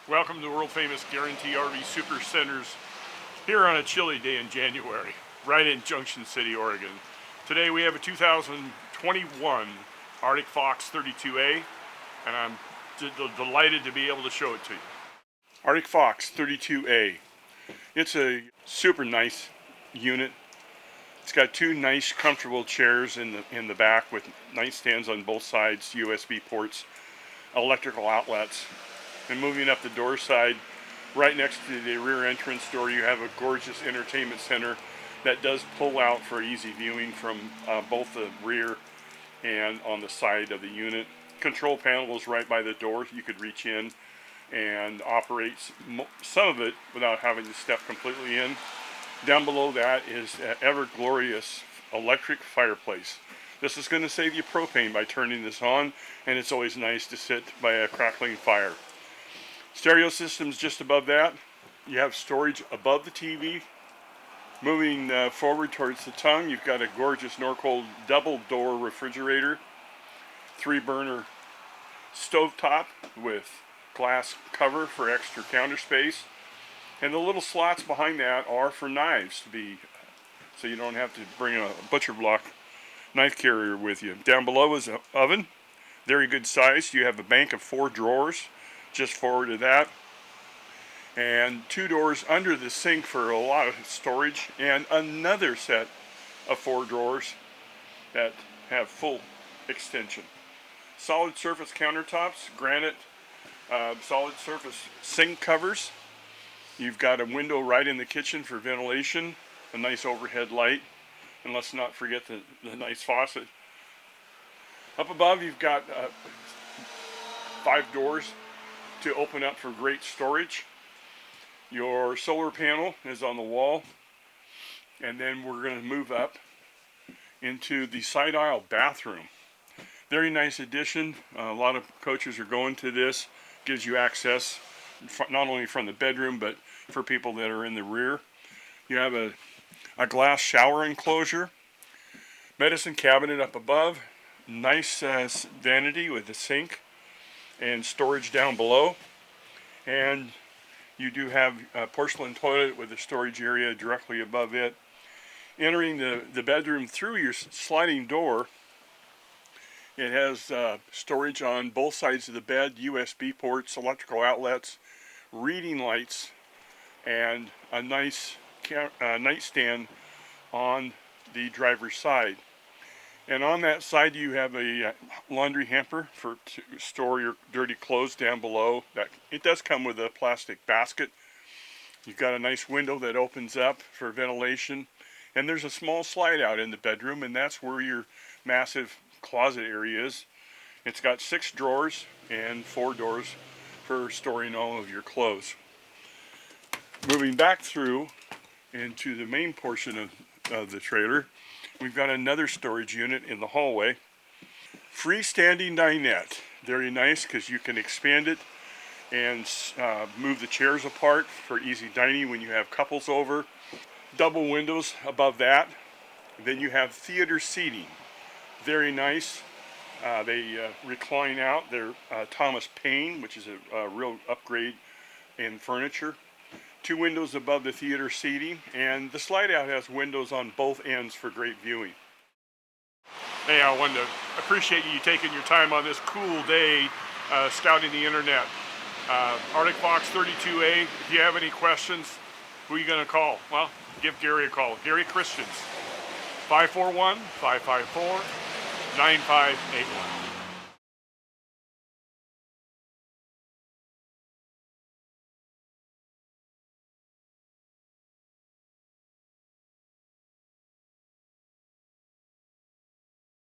Welcome to the world famous Guarantee RV Super Centers here on a chilly day in January, right in Junction City, Oregon. Today we have a 2021 Arctic Fox 32A, and I'm delighted to be able to show it to you. Arctic Fox 32A. It's a super nice unit. It's got two nice comfortable chairs in the back with nightstands on both sides, USB ports, electrical outlets. And moving up the door side, right next to the rear entrance door, you have a gorgeous entertainment center that does pull out for easy viewing from both the rear and on the side of the unit. Control panel is right by the door. You could reach in and operate some of it without having to step completely in. Down below that is an ever glorious electric fireplace. This is going to save you propane by turning this on, and it's always nice to sit by a crackling fire. Stereo system's just above that. You have storage above the TV. Moving forward towards the tongue, you've got a gorgeous Northwood double door refrigerator, 3-burner stovetop with glass cover for extra counter space, and the little slots behind that are for knives, so you don't have to bring a butcher block knife carrier with you. Down below is an oven, very good size. You have a bank of 4 drawers just forward of that, and 2 doors under the sink for a lot of storage, and another set of 4 drawers that have full extension. Solid surface countertops, granite solid surface sink covers. You've got a window right in the kitchen for ventilation, a nice overhead light, and let's not forget the nice faucet. Up above you've got 5 doors to open up for great storage. Your solar panel is on the wall, and then we're going to move up into the side aisle bathroom. Very nice addition. A lot of coaches are going to this. Gives you access not only from the bedroom but for people that are in the rear. You have a glass shower enclosure, medicine cabinet up above, nice vanity with a sink and storage down below, and you do have a porcelain toilet with a storage area directly above it. Entering the bedroom through your sliding door, it has storage on both sides of the bed, USB ports, electrical outlets, reading lights, and a nice nightstand on the driver's side. And on that side you have a laundry hamper to store your dirty clothes down below. It does come with a plastic basket. You've got a nice window that opens up for ventilation. And there's a small slide out in the bedroom, and that's where your massive closet area is. It's got 6 drawers and 4 doors for storing all of your clothes. Moving back through into the main portion of the trailer, we've got another storage unit in the hallway. Freestanding dinette. Very nice because you can expand it and move the chairs apart for easy dining when you have couples over. Double windows above that. Then you have theater seating. Very nice. They recline out. They're Thomas Paine, which is a real upgrade in furniture. 2 windows above the theater seating, and the slide out has windows on both ends for great viewing. Hey, I wanted to appreciate you taking your time on this cool day scouting the internet. Arctic Fox 32A, if you have any questions, who are you going to call? Well, give Gary a call. Gary Christians, 541-554-9581.